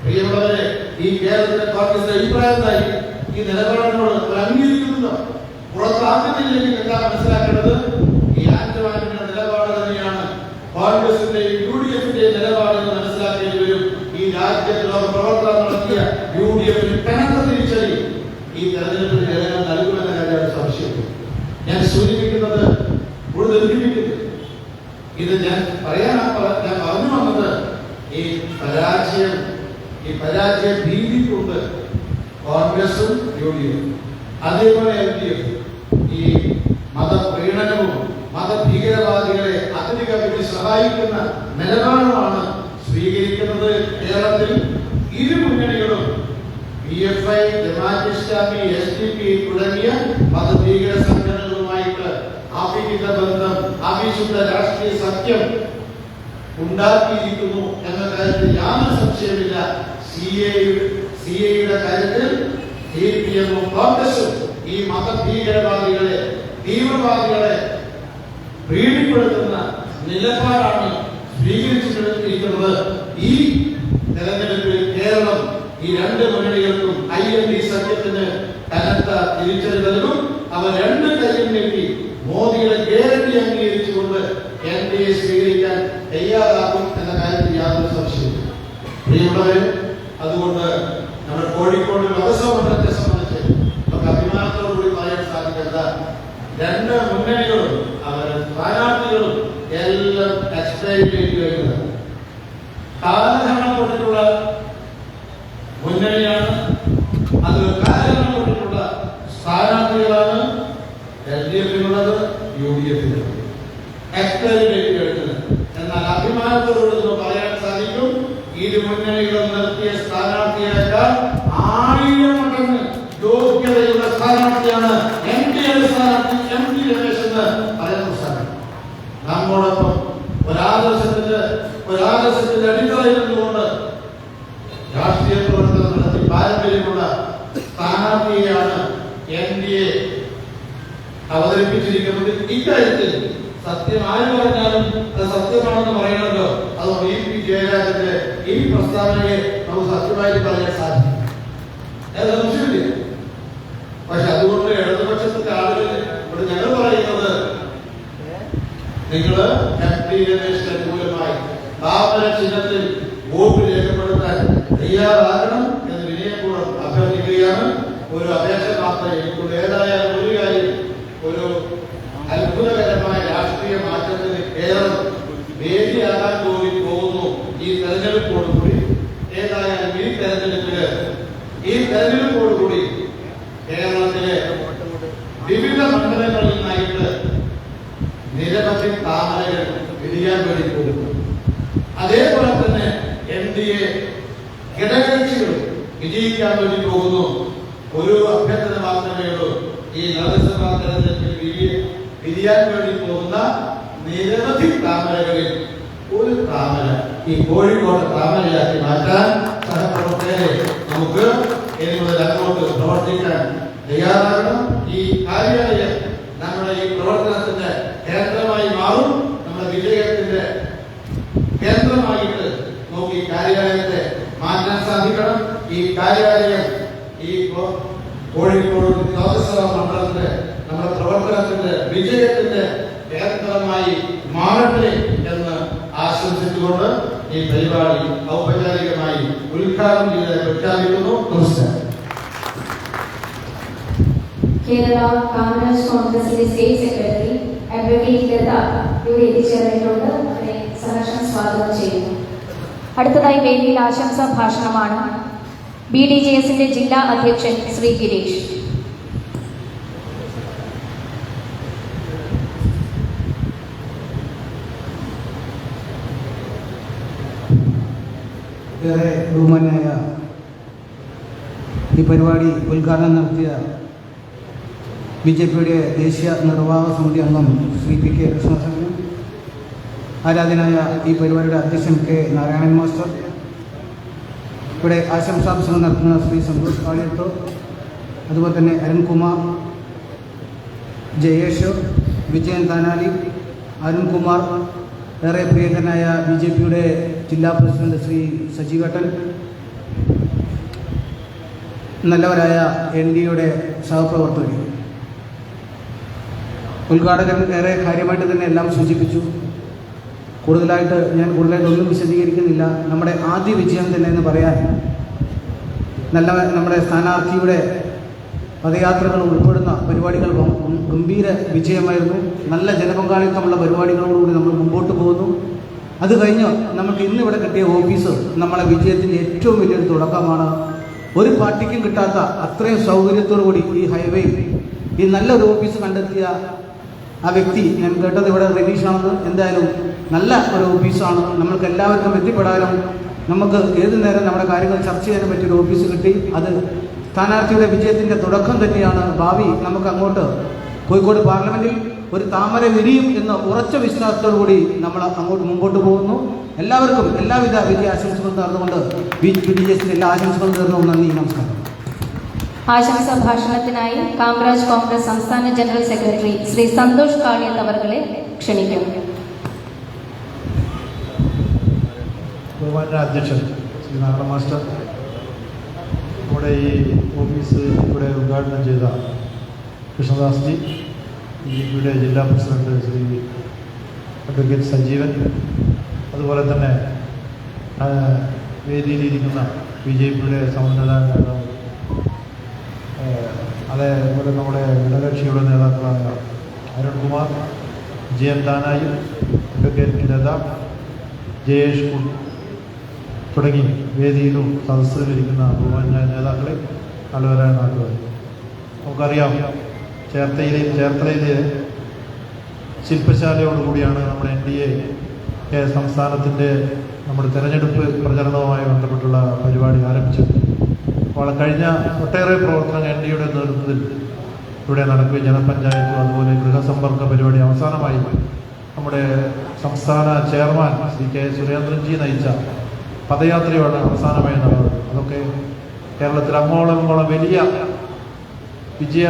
പ്രിയമുള്ളവരെ, ഈ കേരളത്തിലെ കോൺഗ്രസിന്റെ അഭിപ്രായം എന്തായി? ഈ നിലപാടിനോട് അംഗീകരിക്കുന്നുണ്ടോ? പുറത്താക്കുന്നില്ലെങ്കിൽ എന്താ മനസ്സിലാക്കേണ്ടത്? ഈ ആന്റണിയുടെ നിലപാട് തന്നെയാണ് കോൺഗ്രസിന്റെയും UDF-ന്റെയും നിലപാടെന്ന് മനസ്സിലാക്കേണ്ടി വരും. ഈ രാജ്യത്തിലുള്ള പ്രവർത്തനം നടത്തിയ UDF-ന് കനത്ത തിരിച്ചടി ഈ തെരഞ്ഞെടുപ്പിൽ ജനങ്ങൾ നൽകുമെന്ന കാര്യമാണ് സംശയം. ഞാൻ സൂചിപ്പിക്കുന്നത് കൂടുതൽ ഇത് ഞാൻ പറഞ്ഞു വന്നത് ഈ പരാജയ ഭീതിക്കുണ്ട് കോൺഗ്രസും UDF, അതേപോലെ LDF ഈ മതപ്രീണനവും മതഭീകരവാദികളെ അതിഥികൾക്ക് സഹായിക്കുന്ന നിലപാടുമാണ് സ്വീകരിക്കുന്നത്. കേരളത്തിൽ ഇരു മുന്നണികളും PFI, ജമാഅത്ത് ഇസ്ലാമി, SDP തുടങ്ങിയ മതഭീകര സംഘടനകളുമായിട്ട് അവിഹിത ബന്ധം, അവിശുദ്ധ രാഷ്ട്രീയ സഖ്യം ഉണ്ടാക്കിയിരിക്കുന്നു എന്ന കാര്യത്തിൽ യാതൊരു സംശയമില്ല. CAയുടെ കാര്യത്തിൽ CPM-ഉം കോൺഗ്രസും ഈ മതഭീകരവാദികളെ, തീവ്രവാദികളെ പ്രീതിപ്പെടുത്തുന്ന നിലപാടാണ് സ്വീകരിച്ചിരിക്കുന്നത്. ഈ തെരഞ്ഞെടുപ്പിൽ കേരളം ഈ രണ്ട് മുന്നണികൾക്കും IND സഖ്യത്തിന് കനത്ത തിരിച്ചടി നൽകും. അവർ രണ്ട് കൈയും നീട്ടി മോദിയുടെ ഗ്യാരണ്ടി അംഗീകരിച്ചുകൊണ്ട് NDA സ്വീകരിക്കാൻ തയ്യാറാകും എന്ന കാര്യത്തിൽ യാതൊരു സംശയമില്ല. പ്രിയമുള്ളവരെ, അതുകൊണ്ട് നമ്മുടെ കോഴിക്കോട് ലോക്സഭാ മണ്ഡലത്തെ സംബന്ധിച്ച് നമുക്ക് അഭിമാനത്തോടുകൂടി പറയാൻ സാധിക്കേണ്ട രണ്ട് മുന്നണികളും അവരുടെ സ്ഥാനാർത്ഥികളും എല്ലാം എക്സ്പെരിമെന്റ് ചെയ്യുന്നത് കാലഹരണപ്പെട്ടിട്ടുള്ള മുന്നണിയാണ്. അത് കാലഹരണപ്പെട്ടിട്ടുള്ള സ്ഥാനാർത്ഥികളാണ്. LDF-നുള്ളത്, UDF-നുള്ളത് എക്സ്പെരിമെന്റ് ചെയ്യുന്നത്. എന്നാൽ അഭിമാനത്തോടുകൂടി പറയാൻ സാധിക്കും, ഇരു മുന്നണികളും നിർത്തിയ സ്ഥാനാർത്ഥിയേക്കാൾ 1000 മടങ്ങ് യോഗ്യതയുള്ള സ്ഥാനാർത്ഥിയാണ് NDA സ്ഥാനാർത്ഥി MP രമേശ് എന്ന് പറയുന്ന സ്ഥാനം. നമ്മോടൊപ്പം ഒരാദർശത്തിന്റെ അടിത്തറയിൽ നിന്നുകൊണ്ട് രാഷ്ട്രീയ പ്രവർത്തനം നടത്തി പാരമ്പര്യമുള്ള സ്ഥാനാർത്ഥിയെയാണ് NDA അവതരിപ്പിച്ചിരിക്കുന്നത്. ഇക്കാര്യത്തിൽ സത്യം ആര് പറഞ്ഞാലും അത് സത്യമാണെന്ന് പറയണമല്ലോ. അതുകൊണ്ട് EP ജയരാജന്റെ ഈ പ്രസ്താവനയെ നമുക്ക് സത്യമായി പറയാൻ സാധിക്കും, സംശയമില്ല. പക്ഷെ അതുകൊണ്ട് ഇടതുപക്ഷത്തിന്റെ ആളുകൾ ഇവിടെ ഞങ്ങൾ പറയുന്നത്, നിങ്ങള് MP രമേശിന് അനുകൂലമായി താമര ചിഹ്നത്തിൽ വോട്ട് രേഖപ്പെടുത്താൻ തയ്യാറാകണം എന്ന് വിനയപൂർവ്വം അഭ്യർത്ഥിക്കുകയാണ്. ഒരു അപേക്ഷ മാത്രമേ എനിക്കുള്ളൂ. ഏതായാലും ഒരു കാര്യം, ഒരു അത്ഭുതകരമായ രാഷ്ട്രീയ മാറ്റത്തിന് കേരളം വേദിയാകാൻ കൂടി പോകുന്നു ഈ തെരഞ്ഞെടുപ്പോടുകൂടി. ഏതായാലും ഈ തെരഞ്ഞെടുപ്പോടുകൂടി കേരളത്തിലെ വിവിധ മണ്ഡലങ്ങളിൽ നിന്നായിട്ട് നിരവധി താമരകൾ വിരിയാൻ വേണ്ടി പോകുന്നു. അതേപോലെ തന്നെ NDA ഘടകകക്ഷികൾ വിജയിക്കാൻ വേണ്ടി പോകുന്നു. ഒരു അഭ്യർത്ഥന മാത്രമേ ഉള്ളൂ, ഈ ലോക്സഭാ തെരഞ്ഞെടുപ്പിൽ വിരിയാൻ വേണ്ടി പോകുന്ന നിരവധി താമരകളിൽ ഒരു താമര ഈ കോഴിക്കോട് താമരയാക്കി മാറ്റാൻ സഹപ്രവർത്തകരെ നമുക്ക് ഇനി മുതൽ അങ്ങോട്ട് പ്രവർത്തിക്കാൻ തയ്യാറാകണം. ഈ കാര്യാലയം നമ്മുടെ ഈ പ്രവർത്തനത്തിന്റെ കേന്ദ്രമായി മാറും. നമ്മുടെ വിജയത്തിന്റെ കേന്ദ്രമായിട്ട് നമുക്ക് ഈ കാര്യാലയത്തെ മാറ്റാൻ സാധിക്കണം. ഈ കാര്യാലയം ഈ കോഴിക്കോട് ലോക്സഭാ മണ്ഡലത്തിന്റെ നമ്മുടെ പ്രവർത്തനത്തിന്റെ വിജയത്തിന്റെ കേന്ദ്രമായി മാറട്ടെ എന്ന് ആശംസിച്ചുകൊണ്ട് ഈ പരിപാടി ഔപചാരികമായി ഉദ്ഘാടനം ചെയ്ത് പ്രഖ്യാപിക്കുന്നു. നമസ്കാരം. കേരള കാമരാജ് കോൺഗ്രസിലെ സ്റ്റേറ്റ് സെക്രട്ടറി അഡ്വക്കേറ്റ് ലത ഇവിടെ എത്തിച്ചേർന്നിട്ടുണ്ട്. അവരെ സഹർഷം സ്വാഗതം ചെയ്യുന്നു. അടുത്തതായി വേദിയിൽ ആശംസാ ഭാഷണമാണ് BDJSന്റെ ജില്ലാ അധ്യക്ഷൻ ശ്രീ ഗിരീഷ്. ഏറെ ബഹുമാനായ ഈ പരിപാടി ഉദ്ഘാടനം നടത്തിയ BJPയുടെ ദേശീയ നിർവാഹക സമിതി അംഗം ശ്രീ PK കൃഷ്ണസ്വാമി, ആരാധനായ ഈ പരിപാടിയുടെ അധ്യക്ഷൻ K നാരായണൻ മാസ്റ്റർ, ഇവിടെ ആശംസാ പ്രസംഗം നടത്തുന്ന ശ്രീ സന്തോഷ് കാളിയത്ത്, അതുപോലെ തന്നെ അരുൺകുമാർ, ജയേഷ്, വിജയൻ താനാലി, അരുൺകുമാർ, ഏറെ പ്രിയങ്കരനായ BJPയുടെ ജില്ലാ പ്രസിഡന്റ് ശ്രീ സജീവേട്ടൻ, നല്ലവരായ NDAയുടെ സഹപ്രവർത്തകർ, ഉദ്ഘാടകൻ ഏറെ കാര്യമായിട്ട് തന്നെ എല്ലാം സൂചിപ്പിച്ചു. കൂടുതലായിട്ടൊന്നും വിശദീകരിക്കുന്നില്ല. നമ്മുടെ ആദ്യ വിജയം തന്നെ എന്ന് പറയാൻ നമ്മുടെ സ്ഥാനാർത്ഥിയുടെ പദയാത്രകൾ ഉൾപ്പെടുന്ന പരിപാടികൾ ഗംഭീര വിജയമായിരുന്നു. നല്ല ജനപങ്കാളിത്തമുള്ള പരിപാടികളോടുകൂടി നമ്മൾ മുമ്പോട്ട് പോകുന്നു. അത് കഴിഞ്ഞ് നമുക്ക് ഇന്നിവിടെ കിട്ടിയ ഓഫീസ് നമ്മളെ വിജയത്തിൻ്റെ ഏറ്റവും വലിയൊരു തുടക്കമാണ്. ഒരു പാർട്ടിക്കും കിട്ടാത്ത അത്രയും സൗകര്യത്തോടു കൂടി ഈ ഹൈവേ ഈ നല്ലൊരു ഓഫീസ് കണ്ടെത്തിയ ആ വ്യക്തി, ഞാൻ കേട്ടത് ഇവിടെ റെനീഷാണെന്ന്, എന്തായാലും നല്ല ഒരു ഓഫീസാണ്. നമ്മൾക്ക് എല്ലാവർക്കും എത്തിപ്പെടാനും നമുക്ക് ഏതു നേരം നമ്മുടെ കാര്യങ്ങൾ ചർച്ച ചെയ്യാനും പറ്റിയൊരു ഓഫീസ് കിട്ടി. അത് സ്ഥാനാർത്ഥിയുടെ വിജയത്തിൻ്റെ തുടക്കം തന്നെയാണ്. ഭാവി നമുക്ക് അങ്ങോട്ട് കോഴിക്കോട് പാർലമെൻറ്റിൽ ഒരു താമര വിരിയും എന്ന ഉറച്ച വിശ്വാസത്തോടു കൂടി നമ്മൾ അങ്ങോട്ട് മുമ്പോട്ട് പോകുന്നു. എല്ലാവർക്കും എല്ലാവിധ വിജയ ആശംസകൾ നേർന്നുകൊണ്ട് BDJSന്റെ എല്ലാ ആശംസകളും നേർന്നു. നന്ദി, നമസ്കാരം. ആശംസാ ഭാഷണത്തിനായി കാമരാജ് കോൺഗ്രസ് സംസ്ഥാന ജനറൽ സെക്രട്ടറി ശ്രീ സന്തോഷ് കാളിയത്ത് അവരെ ക്ഷണിക്കുന്നു. ബഹുമാന്യ അധ്യക്ഷൻ ശ്രീ നാരായണ മാസ്റ്റർ, നമ്മുടെ ഈ ഓഫീസ് ഇവിടെ ഉദ്ഘാടനം ചെയ്ത കൃഷ്ണദാസ് ജി, BJPയുടെ ജില്ലാ പ്രസിഡന്റ് ശ്രീ അഡ്വക്കേറ്റ് സജീവൻ, അതുപോലെ തന്നെ വേദിയിലിരിക്കുന്ന BJPയുടെ സമുന്നത നേതാവ്, അതേപോലെ നമ്മുടെ ഘടകകക്ഷിയുടെ നേതാക്കളായ അരുൺകുമാർ, GM താനായി, അഡ്വക്കേറ്റ് ലത, ജയേഷ് തുടങ്ങി വേദിയിലും സദസ്സിലിരിക്കുന്ന ബഹുമാന്യ നേതാക്കളെ, നല്ലവരായ നാട്ടുകാർ, നമുക്കറിയാം ചേർത്തലയിലെ ശില്പശാലയോടുകൂടിയാണ് നമ്മുടെ NDA സംസ്ഥാനത്തിൻ്റെ നമ്മുടെ തെരഞ്ഞെടുപ്പ് പ്രചരണവുമായി ബന്ധപ്പെട്ടുള്ള പരിപാടി ആരംഭിച്ചത്. അപ്പോൾ കഴിഞ്ഞ ഒട്ടേറെ പ്രവർത്തനങ്ങൾ NDAയുടെ നേതൃത്വത്തിൽ ഇവിടെ നടക്കുകയും ജനപഞ്ചായത്തും അതുപോലെ ഗൃഹസമ്പർക്ക പരിപാടി അവസാനമായി നമ്മുടെ സംസ്ഥാന ചെയർമാൻ ശ്രീ K സുരേന്ദ്രൻജി നയിച്ച പദയാത്രയാണ് അവസാനമായി നടന്നത്. അതൊക്കെ കേരളത്തിൽ അങ്ങോളം വലിയ വിജയ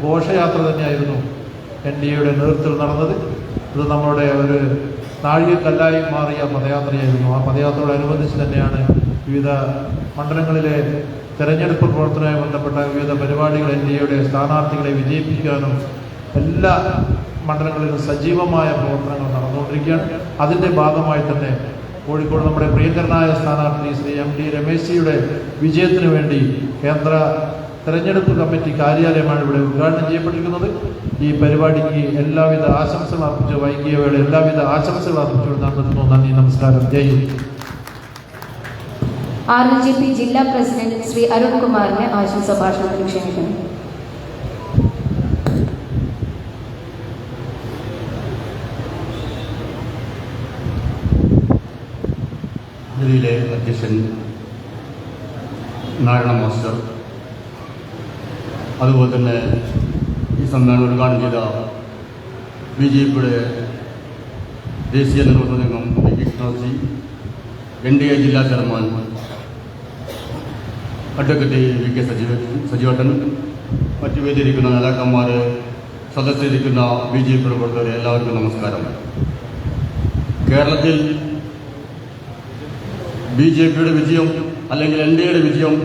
ഘോഷയാത്ര തന്നെയായിരുന്നു NDAയുടെ നേതൃത്വത്തിൽ നടന്നത്. ഇത് നമ്മളുടെ ഒരു നാഴികക്കല്ലായി മാറിയ പദയാത്രയായിരുന്നു. ആ പദയാത്രയോടനുബന്ധിച്ച് തന്നെയാണ് വിവിധ മണ്ഡലങ്ങളിലെ തെരഞ്ഞെടുപ്പ് പ്രവർത്തനവുമായി ബന്ധപ്പെട്ട വിവിധ പരിപാടികൾ NDAയുടെ സ്ഥാനാർത്ഥികളെ വിജയിപ്പിക്കാനും എല്ലാ മണ്ഡലങ്ങളിലും സജീവമായ പ്രവർത്തനങ്ങൾ നടന്നുകൊണ്ടിരിക്കുകയാണ്. അതിൻ്റെ ഭാഗമായി തന്നെ കോഴിക്കോട് നമ്മുടെ പ്രിയങ്കരനായ സ്ഥാനാർത്ഥി ശ്രീ MD രമേശിയുടെ വിജയത്തിനു വേണ്ടി കേന്ദ്ര തെരഞ്ഞെടുപ്പ് കമ്മിറ്റി കാര്യാലയമാണ് ഇവിടെ ഉദ്ഘാടനം ചെയ്യപ്പെട്ടിരിക്കുന്നത്. ഈ പരിപാടിക്ക് എല്ലാവിധ ആശംസകൾ അർപ്പിച്ചു, വൈകിയ വേള എല്ലാവിധ ആശംസകൾ അർപ്പിച്ചു നടത്തുന്നു. നന്ദി, നമസ്കാരം, ജയ് ഹിന്ദ്. RLGP ജില്ലാ പ്രസിഡന്റ് ശ്രീ അരുൺകുമാറിനെ ആശംസാ ഭാഷണത്തിന് ക്ഷണിക്കുന്നു. ഇതിലെ അധ്യക്ഷൻ നാരായണ മാസ്റ്റർ, അതുപോലെ തന്നെ ഈ സമ്മേളനം ഉദ്ഘാടനം ചെയ്ത BJPയുടെ ദേശീയ നേതൃത്വ അംഗം കൃഷ്ണജി, NDA ജില്ലാ ചെയർമാൻ അഡ്വക്കേറ്റ് VK സജീവേട്ടൻ, മറ്റു വേദിയിരിക്കുന്ന നേതാക്കന്മാർ, സദസ്സിലിരിക്കുന്ന BJP പ്രവർത്തകരെ എല്ലാവർക്കും നമസ്കാരം. കേരളത്തിൽ BJPയുടെ വിജയം അല്ലെങ്കിൽ NDAയുടെ വിജയം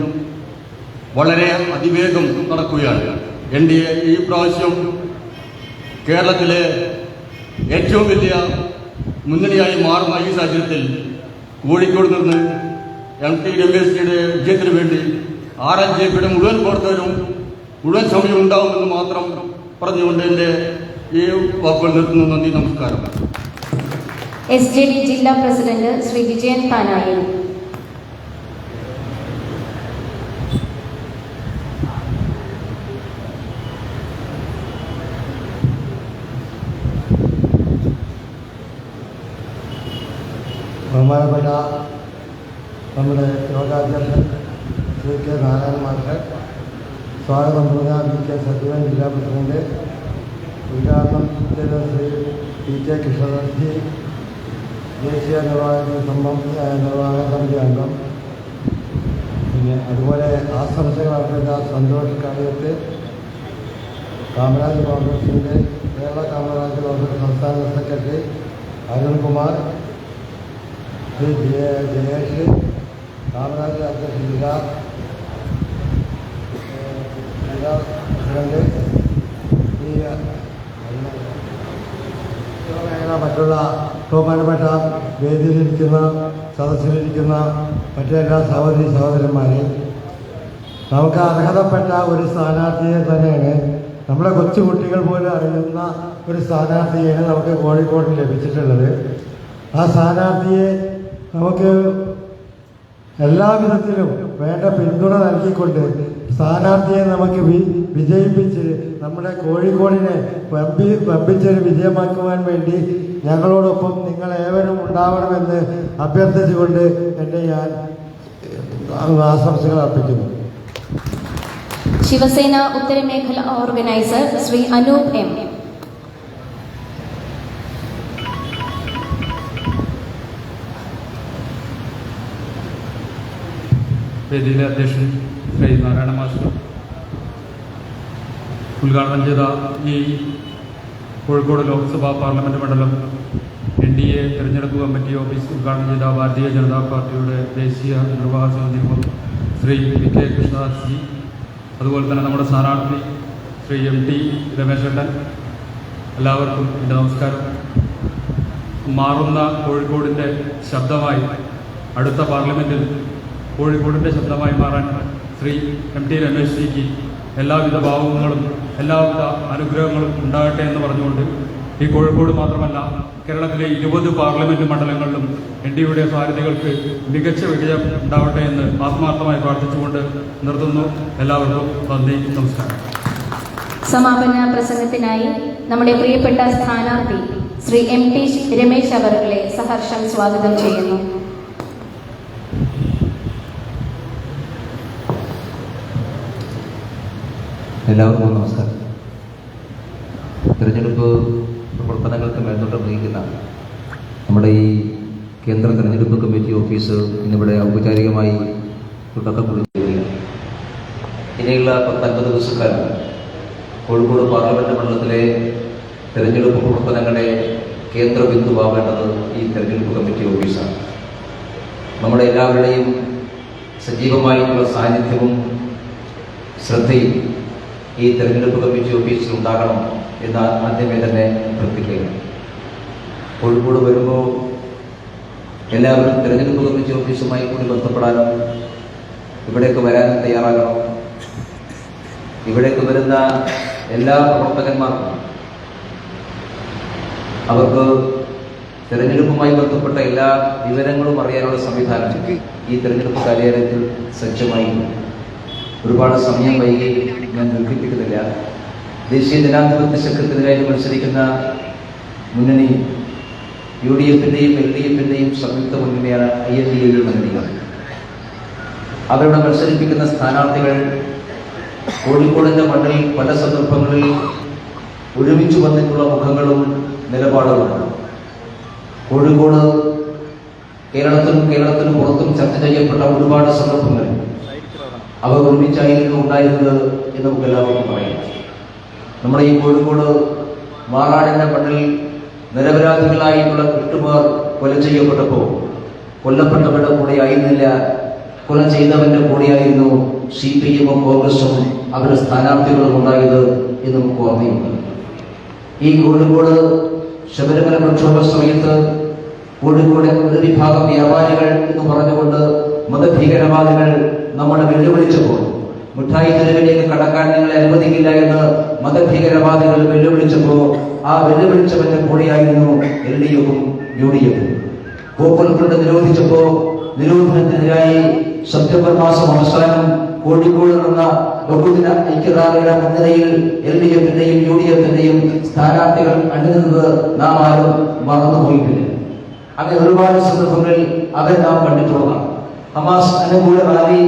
വളരെ അതിവേഗം നടക്കുകയാണ്. NDA ഈ പ്രാവശ്യം കേരളത്തിലെ ഏറ്റവും വലിയ മുന്നണിയായി മാറുന്ന ഈ സാഹചര്യത്തിൽ കോഴിക്കോട് നിന്ന് MT രമേശിയുടെ വിജയത്തിന് വേണ്ടി RLJPയുടെ മുഴുവൻ പ്രവർത്തകരും മുഴുവൻ സമയം ഉണ്ടാവുമെന്ന് മാത്രം പറഞ്ഞുകൊണ്ട് എൻ്റെ ഈ വാക്കുകൾ നിർത്തുന്നു. നന്ദി, നമസ്കാരം. SJD ജില്ലാ പ്രസിഡന്റ് ശ്രീ വിജയൻ താനായിൽ. ബഹുമാനപ്പെട്ട നമ്മുടെ യോഗാധ്യക്ഷൻ ശ്രീ കെ നാരായണ മാസ്റ്റർ, സ്വാഗതം പറഞ്ഞ VK സജീവൻ ജില്ലാ പ്രസിഡന്റ്, ഉദ്ഘാടനം ചെയ്ത ശ്രീ PK കൃഷ്ണദാസ്ജി, ദേശീയ നിർവാഹക സമിതി അംഗം, പിന്നെ അതുപോലെ ആശംസകൾ അർപ്പിച്ച സന്തോഷ് കാളിയത്ത്, കാമരാജ് കോൺഗ്രസിൻ്റെ കേരള കാമരാജ് കോൺഗ്രസ് സംസ്ഥാന സെക്രട്ടറി അരുൺകുമാർ, ശ്രീ ജയേഷ്, കാമരാജ് അധ്യക്ഷൻ ജില്ലാ പ്രസിഡന്റ്, മറ്റുള്ള ബഹുമാനപ്പെട്ട വേദിയിലിരിക്കുന്ന സദസ്സിലിരിക്കുന്ന മറ്റെല്ലാ സഹോദരി സഹോദരന്മാരെ, നമുക്ക് അർഹതപ്പെട്ട ഒരു സ്ഥാനാർത്ഥിയെ തന്നെയാണ്, നമ്മുടെ കൊച്ചുകുട്ടികൾ പോലും അറിയുന്ന ഒരു സ്ഥാനാർത്ഥിയാണ് നമുക്ക് കോഴിക്കോട് ലഭിച്ചിട്ടുള്ളത്. ആ സ്ഥാനാർത്ഥിയെ നമുക്ക് എല്ലാവിധത്തിലും വേണ്ട പിന്തുണ നൽകിക്കൊണ്ട് സ്ഥാനാർത്ഥിയെ നമുക്ക് വിജയിപ്പിച്ച് നമ്മുടെ കോഴിക്കോടിനെ വമ്പിച്ചൊരു വിജയമാക്കുവാൻ വേണ്ടി ഞങ്ങളോടൊപ്പം നിങ്ങളേവരും ഉണ്ടാവണമെന്ന് അഭ്യർത്ഥിച്ചുകൊണ്ട് ഞാൻ ആശംസകൾ അർപ്പിക്കുന്നു. ശിവസേന ഉത്തരമേഖല ഓർഗനൈസർ ശ്രീ അനൂപ് M. വേദിയിലെ അധ്യക്ഷൻ ശ്രീ നാരായണ മാസ്റ്റർ, ഉദ്ഘാടനം ചെയ്ത ഈ കോഴിക്കോട് ലോക്സഭാ പാർലമെൻറ്റ് മണ്ഡലം NDA തിരഞ്ഞെടുപ്പ് കമ്മിറ്റി ഓഫീസ് ഉദ്ഘാടനം ചെയ്ത ഭാരതീയ ജനതാ പാർട്ടിയുടെ ദേശീയ നിർവാഹക സമിതി അംഗം ശ്രീ VK കൃഷ്ണദാസ്ജി, അതുപോലെ തന്നെ നമ്മുടെ സ്ഥാനാർത്ഥി ശ്രീ MT രമേശേട്ടൻ, എല്ലാവർക്കും എൻ്റെ നമസ്കാരം. മാറുന്ന കോഴിക്കോടിൻ്റെ ശബ്ദമായി അടുത്ത പാർലമെൻറ്റിൽ കോഴിക്കോടിൻ്റെ ശബ്ദമായി മാറാൻ ശ്രീ MT രമേശ് ജിക്ക് എല്ലാവിധ ഭാവങ്ങളും എല്ലാവിധ അനുഗ്രഹങ്ങളും ഉണ്ടാകട്ടെ എന്ന് പറഞ്ഞുകൊണ്ട് ഈ കോഴിക്കോട് മാത്രമല്ല കേരളത്തിലെ 20 പാർലമെൻറ്റ് മണ്ഡലങ്ങളിലും NDAയുടെ സാരഥികൾക്ക് മികച്ച വിജയം ഉണ്ടാവട്ടെ എന്ന് ആത്മാർത്ഥമായി പ്രാർത്ഥിച്ചുകൊണ്ട് നിർത്തുന്നു. എല്ലാവർക്കും നന്ദി, നമസ്കാരം. സമാപന പ്രസംഗത്തിനായി നമ്മുടെ പ്രിയപ്പെട്ട സ്ഥാനാർത്ഥി ശ്രീ MT രമേശ് അവരെ സഹർഷം സ്വാഗതം ചെയ്യുന്നു. എല്ലാവർക്കും നമസ്കാരം. തിരഞ്ഞെടുപ്പ് പ്രവർത്തനങ്ങൾക്ക് മേൽനോട്ടം വഹിക്കുന്ന നമ്മുടെ ഈ കേന്ദ്ര തിരഞ്ഞെടുപ്പ് കമ്മിറ്റി ഓഫീസ് ഇന്നിവിടെ ഔപചാരികമായി തുടക്കം കുറിക്കുകയാണ്. ഇനിയുള്ള 19 ദിവസക്കാലം കോഴിക്കോട് പാർലമെൻറ്റ് മണ്ഡലത്തിലെ തിരഞ്ഞെടുപ്പ് പ്രവർത്തനങ്ങളുടെ കേന്ദ്ര ബിന്ദുവാവേണ്ടത് ഈ തിരഞ്ഞെടുപ്പ് കമ്മിറ്റി ഓഫീസാണ്. നമ്മുടെ എല്ലാവരുടെയും സജീവമായിട്ടുള്ള സാന്നിധ്യവും ശ്രദ്ധയും ഈ തിരഞ്ഞെടുപ്പ് കമ്മിറ്റി ഓഫീസിൽ ഉണ്ടാകണം എന്ന് ആദ്യമേ തന്നെ അഭ്യർത്ഥിക്കുകയാണ്. കോഴിക്കോട് വരുമ്പോൾ എല്ലാവരും തിരഞ്ഞെടുപ്പ് കമ്മിറ്റി ഓഫീസുമായി കൂടി ബന്ധപ്പെടാനും ഇവിടേക്ക് വരാനും തയ്യാറാകണം. ഇവിടേക്ക് വരുന്ന എല്ലാ പ്രവർത്തകന്മാർക്കും അവർക്ക് തിരഞ്ഞെടുപ്പുമായി ബന്ധപ്പെട്ട എല്ലാ വിവരങ്ങളും അറിയാനുള്ള സംവിധാനം ഈ തിരഞ്ഞെടുപ്പ് കാര്യാലയത്തിൽ സജ്ജമായി. ഒരുപാട് സമയം വൈകി ഞാൻ ദീർഘിപ്പിക്കുന്നില്ല. ദേശീയ ജനാധിപത്യ സഖ്യത്തിനെതിരായി മത്സരിക്കുന്ന മുന്നണി UDF-ന്റെയും LDF-ന്റെയും സംയുക്ത മുന്നണിയാണ് INDA മുന്നണികൾ. അവരുടെ മത്സരിപ്പിക്കുന്ന സ്ഥാനാർത്ഥികൾ കോഴിക്കോടിൻ്റെ മണ്ണിൽ പല സന്ദർഭങ്ങളിൽ ഒരുമിച്ച് വന്നിട്ടുള്ള മുഖങ്ങളും നിലപാടുകളുമാണ്. കോഴിക്കോട് കേരളത്തിനും പുറത്തും ചർച്ച ചെയ്യപ്പെട്ട ഒരുപാട് സന്ദർഭങ്ങൾ അവ ഒരുമിച്ചായിരുന്നു ഉണ്ടായിരുന്നത് എന്ന് നമുക്ക് എല്ലാവർക്കും പറയാം. നമ്മുടെ ഈ കോഴിക്കോട് മാറാടിൻ്റെ മണ്ണിൽ നിരപരാധികളായിട്ടുള്ള 8 പേർ കൊല ചെയ്യപ്പെട്ടപ്പോൾ കൊല്ലപ്പെട്ടവരുടെ കൂടെ ആയിരുന്നില്ല, കൊല ചെയ്തവന്റെ കൂടെയായിരുന്നു CPM-ഉം കോൺഗ്രസും അവരുടെ സ്ഥാനാർത്ഥികളും ഉണ്ടായത് എന്ന് നമുക്ക് ഓർമ്മയുണ്ട്. ഈ കോഴിക്കോട് ശബരിമല പ്രക്ഷോഭ സമയത്ത് കോഴിക്കോടെ ഒരു വിഭാഗം വ്യാപാരികൾ എന്ന് പറഞ്ഞുകൊണ്ട് മതഭീകരവാദികൾ നമ്മളെ വെല്ലുവിളിച്ചപ്പോൾ മിഠായി തെരുവിലേക്ക് കടക്കാൻ നിങ്ങളെ അനുവദിക്കില്ല എന്ന് മതഭീകരവാദികൾ വെല്ലുവിളിച്ചപ്പോൾ ആ വെല്ലുവിളിച്ചവന്റെ കൂടെയായിരുന്നു LDFും UDFും. ഓപ്പൺ ഫ്രണ്ട് നിരോധിച്ചപ്പോൾ നിരോധനത്തിനെതിരായി സെപ്റ്റംബർ മാസം അവസാനം കോഴിക്കോട് നടന്ന ബഹുദിന ഐക്യദാർഢ്യയുടെ മുൻനിരയിൽ LDFിന്റെയും UDFിന്റെയും സ്ഥാനാർത്ഥികൾ അണിനിന്നത് നാം ആരും മറന്നുപോയിട്ടില്ല. അങ്ങനെ ഒരുപാട് സന്ദർഭങ്ങളിൽ അവരെ നാം കണ്ടിട്ടുള്ളതാണ്. ഹമാസ് അനുകൂല റാലി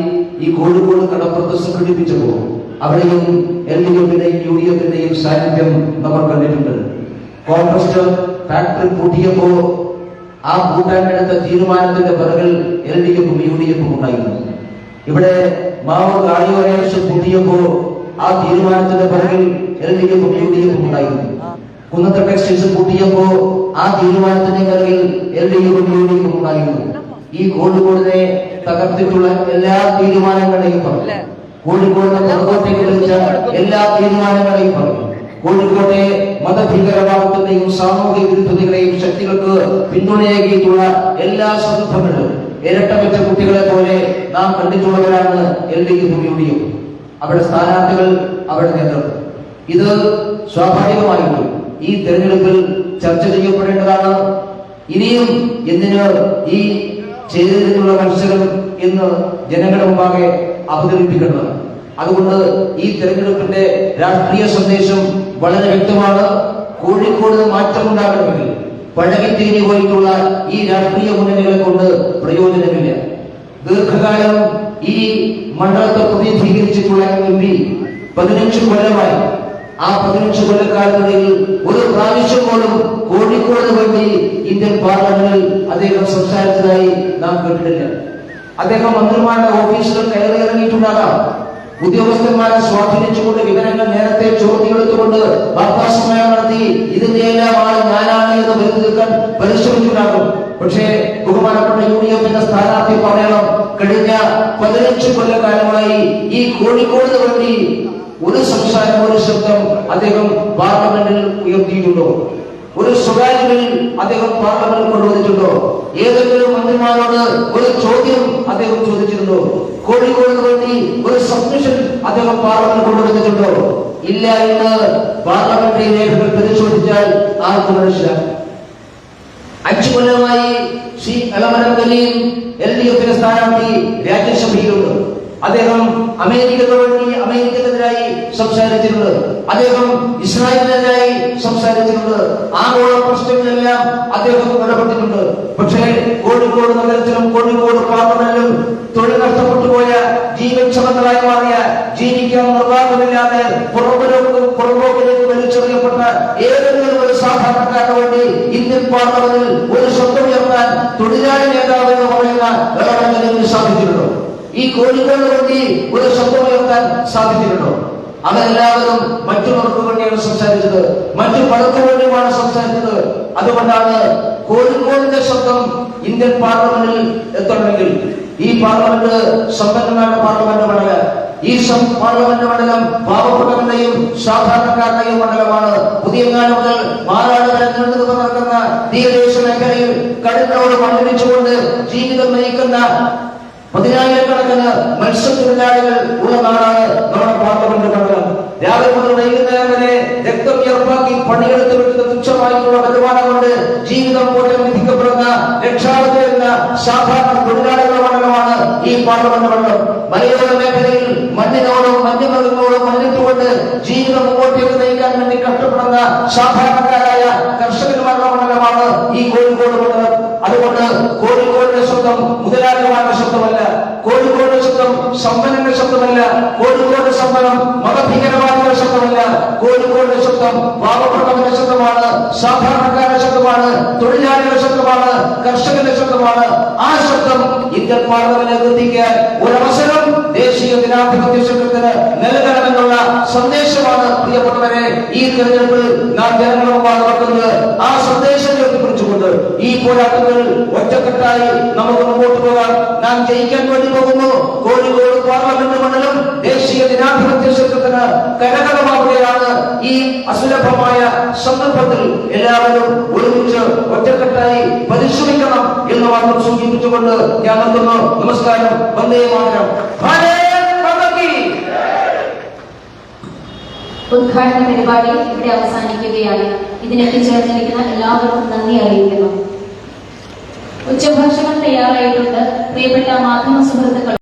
ഈ കോഴിക്കോട് കടപ്പുറത്ത് സംഘടിപ്പിച്ചപ്പോൾ അവിടെയും LDFിന്റെയും UDFിന്റെയും സാന്നിധ്യം നമ്മൾ കണ്ടിട്ടുണ്ട്. കോൺഗ്രസ് ഫാക്ടറി പൂട്ടിയപ്പോൾ ആ കൂട്ടാനെടുത്ത തീരുമാനത്തിന്റെ പിറകിൽ LDFും UDFും ഉണ്ടായിരുന്നു. ഇവിടെ മാവൂർ ഗാളിയോരേഷൻ പൂട്ടിയപ്പോൾ ആ തീരുമാനത്തിന്റെ പിറകിൽ LDFും UDFും ഉണ്ടായിരുന്നു. കുന്നത്ത ടെക്സ്റ്റൈൽസ് പൂട്ടിയപ്പോൾ ആ തീരുമാനത്തിന്റെ പിറകിൽ LDFും UDFും ഉണ്ടായിരുന്നു. ഈ കോഴിക്കോടിനെ തകർത്തിട്ടുള്ള എല്ലാ തീരുമാനങ്ങളെയും പറഞ്ഞു. കോഴിക്കോടിനെ പുറകോട്ടേക്ക് വലിച്ച എല്ലാ തീരുമാനങ്ങളെയും പറഞ്ഞു. കോഴിക്കോട്ടെ മതഭീകരവാദത്തിന്റെയും സാമൂഹിക വിരുദ്ധതകളെയും ശക്തികൾക്ക് പിന്തുണയേകിയിട്ടുള്ള എല്ലാ സന്ദർഭങ്ങളിലും ഇരട്ടവെച്ച കുട്ടികളെ പോലെ നാം കണ്ടിട്ടുള്ളവരാണ് LDFും UDFും. അവിടെ സ്ഥാനാർത്ഥികൾ, അവിടെ നേതൃത്വം. ഇത് സ്വാഭാവികമായിട്ടും ഈ തെരഞ്ഞെടുപ്പിൽ ചർച്ച ചെയ്യപ്പെടേണ്ടതാണ്. ഇനിയും എന്തിന് ഈ ചെയ്തതിനുള്ള മത്സരം എന്ന് ജനങ്ങളുടെ മുമ്പാകെ അവതരിപ്പിക്കേണ്ടതാണ്. അതുകൊണ്ട് ഈ തെരഞ്ഞെടുപ്പിന്റെ രാഷ്ട്രീയ സന്ദേശം വളരെ വ്യക്തമാണ്. കോഴിക്കോട് മാറ്റമുണ്ടാകണമെങ്കിൽ പഴകിത്തിരിഞ്ഞു പോയിട്ടുള്ള ഈ രാഷ്ട്രീയ മുന്നണികളെ കൊണ്ട് പ്രയോജനമില്ല. ദീർഘകാലം ഈ മണ്ഡലത്തെ പ്രതിനിധീകരിച്ചിട്ടുള്ള MP 15 കൊല്ലമായി. ആ 15 കൊല്ലക്കാലത്തിനിടയിൽ ഒരു പ്രാവശ്യം പോലും കോഴിക്കോട് വേണ്ടി ഇന്ത്യൻ പാർലമെന്റിൽ അദ്ദേഹം സംസാരിച്ചതായി നാം കേട്ടിട്ടില്ല. അദ്ദേഹം മന്ത്രിമാരുടെ ഓഫീസുകൾ കയറിയിറങ്ങിയിട്ടുണ്ടാകാം. ഉദ്യോഗസ്ഥന്മാരെ സ്വാധീനിച്ചുകൊണ്ട് വിവരങ്ങൾ നേരത്തെ ചോദ്യമെടുത്തുകൊണ്ട് വാർത്താസമ്മേളനം നടത്തി ഇതിന്റെ എല്ലാം ആൾ ഞാനാണ് എന്ന് വരുത്തി തീർക്കാൻ പരിശ്രമിച്ചിട്ടുണ്ടാകും. പക്ഷേ ബഹുമാനപ്പെട്ട UDFിന്റെ സ്ഥാനാർത്ഥി പറയണം, കഴിഞ്ഞ 15 കൊല്ലക്കാലമായി ഈ കോഴിക്കോടിന് വേണ്ടി ഒരു സംസാരം, ഒരു ശബ്ദം അദ്ദേഹം പാർലമെന്റിൽ ഉയർത്തിയിട്ടുണ്ടോ? ഒരു സ്വകാര്യ ബിൽ അദ്ദേഹം പാർലമെന്റിൽ കൊണ്ടുവന്നിട്ടുണ്ടോ? ഏതെങ്കിലും മന്ത്രിമാരോട് ഒരു ചോദ്യം അദ്ദേഹം ചോദിച്ചിട്ടുണ്ടോ? കോഴിക്കോടിന് വേണ്ടി ഒരു സബ്മിഷൻ അദ്ദേഹം പാർലമെന്റിൽ കൊണ്ടുവന്നിട്ടുണ്ടോ? ഇല്ല എന്ന് പാർലമെന്ററി രേഖകൾ പരിശോധിച്ചാൽ ആർക്കും മനസ്സിലാക്കും. 5 കൊല്ലമായി ശ്രീ എളമരം കരീം LDFിന്റെ സ്ഥാനാർത്ഥി രാജ്യസഭയിലുണ്ട്. അദ്ദേഹം അമേരിക്കക്കെതിരായി സംസാരിച്ചിട്ടുണ്ട്. അദ്ദേഹം ഇസ്രായേലിനെതിരായി സംസാരിച്ചിട്ടുണ്ട്. ആഗോള പ്രശ്നങ്ങളെല്ലാം അദ്ദേഹം ഇടപെട്ടിട്ടുണ്ട്. പക്ഷേ കോഴിക്കോട് നഗരത്തിലും കോഴിക്കോട് പാർലമെന്റിലും തൊഴിൽ നഷ്ടപ്പെട്ടു പോയ, ജീവക്ഷമങ്ങളായി മാറിയ, ജീവിക്കാൻ നിർവാഹമില്ലാതെ പുറമ്പോക്കിലേക്ക് വലിച്ചെറിയപ്പെട്ട ഏതെങ്കിലും ഒരു സാധാരണക്കാരന് വേണ്ടി ഇന്ത്യൻ പാർലമെന്റിൽ ഒരു ശബ്ദം ഉയർത്താൻ തൊഴിലാളി നേതാവ് എന്ന് പറയുന്ന ഇളവരത്തിന് സാധിച്ചിട്ടുണ്ടോ? ഈ കോഴിക്കോട് വേണ്ടി ഒരു ശബ്ദം ഉയർത്താൻ സാധിച്ചിട്ടുണ്ടോ? അവരെല്ലാവരും മറ്റുള്ളവർക്ക് വേണ്ടിയാണ് സംസാരിച്ചത്, മറ്റു പലർക്കു വേണ്ടിയുമാണ് സംസാരിച്ചത്. അതുകൊണ്ടാണ് കോഴിക്കോടിന്റെ ശബ്ദം ഇന്ത്യൻ പാർലമെന്റിൽ എത്തണമെങ്കിൽ ഈ പാർലമെന്റ് സമ്പന്നമായ പാർലമെന്റ് മണ്ഡലം, ഈ പാർലമെന്റ് മണ്ഡലം പാവപ്പെട്ടവന്റെയും സാധാരണക്കാരുടെയും മണ്ഡലമാണ്. പുതിയങ്ങാനം മുതൽ മാറാട് വരെ നീണ്ടു നടക്കുന്ന തീരദേശ മേഖലയിൽ കടലിനോട് മണ്ഡലിച്ചുകൊണ്ട് ജീവിതം നയിക്കുന്ന 10,000-കണക്കിന് മത്സ്യത്തൊഴിലാളികൾ ഉള്ള നാടാണ് നമ്മുടെ പാർലമെന്റ് മണ്ഡലം. രാവിലെ മുതൽ വൈകുന്നേരം വരെ രക്തം ഉയർപ്പാക്കി പണിയെടുത്ത് വിട്ടുന്ന തുച്ഛമായിട്ടുള്ള വരുമാനം കൊണ്ട് ജീവിതം പോലെ വിധിക്കപ്പെടുന്ന ലക്ഷാവധി വരുന്ന സാധാരണ തൊഴിലാളികളുടെ മണ്ഡലമാണ് ഈ പാർലമെന്റ് മണ്ഡലം. മലയോര മേഖലയിൽ മണ്ണിനോടും മഞ്ഞുമൃഗങ്ങളോടും മണ്ണിട്ടുകൊണ്ട് ജീവിതം മുമ്പോട്ടേക്ക് നയിക്കാൻ വേണ്ടി കഷ്ടപ്പെടുന്ന സാധാരണക്കാരായ കർഷകന്മാരുടെ മണ്ഡലമാണ് ഈ കോഴിക്കോട് മണ്ഡലം. അതുകൊണ്ട് കോഴിക്കോടിന്റെ ശബ്ദം മുതലാളിമാരുടെ ശബ്ദമല്ല, കോഴിക്കോട് ശബ്ദം സമ്പന്നന്റെ ശബ്ദമല്ല, കോഴിക്കോട് ശബ്ദം മതഭീകരവാദികളുടെ ശബ്ദമല്ല, കോഴിക്കോട് ശബ്ദം പാവപ്പെട്ടവന്റെ ശബ്ദമാണ്, സാധാരണക്കാരുടെ ശബ്ദമാണ്, തൊഴിലാളികളുടെ ശബ്ദമാണ്, കർഷകന്റെ ശബ്ദമാണ്. ആ ശബ്ദം ഇന്ത്യൻ പാർലമെന്റിൽ എത്തിക്കാൻ ഒരവസരം ദേശീയ ജനാധിപത്യ ശക്തിന് നൽകണമെന്നുള്ള സന്ദേശമാണ് പ്രിയപ്പെട്ടവരെ ഈ തെരഞ്ഞെടുപ്പിൽ നാം ജനങ്ങളുടെ മുമ്പാകെ വെക്കുന്നത്. ആ സന്ദേശം ഉയർത്തിപ്പിടിച്ചുകൊണ്ട് ഈ പോരാട്ടത്തിൽ ഒറ്റക്കെട്ടായി നമുക്ക് മുമ്പോട്ട് പോകാൻ നാം ജയിക്കാൻ വേണ്ടി പോകുന്നു. കോഴിക്കോട് പാർലമെന്റ് മണ്ഡലം ദേശീയ ജനാധിപത്യ ശക്തിന് കരകരമാവുകയാണ്. ഈ അസുലഭമായ സന്ദർഭത്തിൽ എല്ലാവരും ഒരുമിച്ച് ഒറ്റക്കെട്ടായി പരിശ്രമിക്കണം എന്ന് മാത്രം സൂചിപ്പിച്ചുകൊണ്ട് ഞാൻ നിർത്തുന്നു. നമസ്കാരം. വന്ദേ മാതരം. ഭാരത് മാതാ കി ഉദ്ഘാടന പരിപാടി ഇവിടെ അവസാനിക്കുകയാണ്. ഇതിനെത്തിച്ചേർന്നിരിക്കുന്ന എല്ലാവർക്കും നന്ദി അറിയിക്കുന്നു. ഉച്ചഭക്ഷണം തയ്യാറായിട്ടുണ്ട്. പ്രിയപ്പെട്ട മാധ്യമ സുഹൃത്തുക്കൾ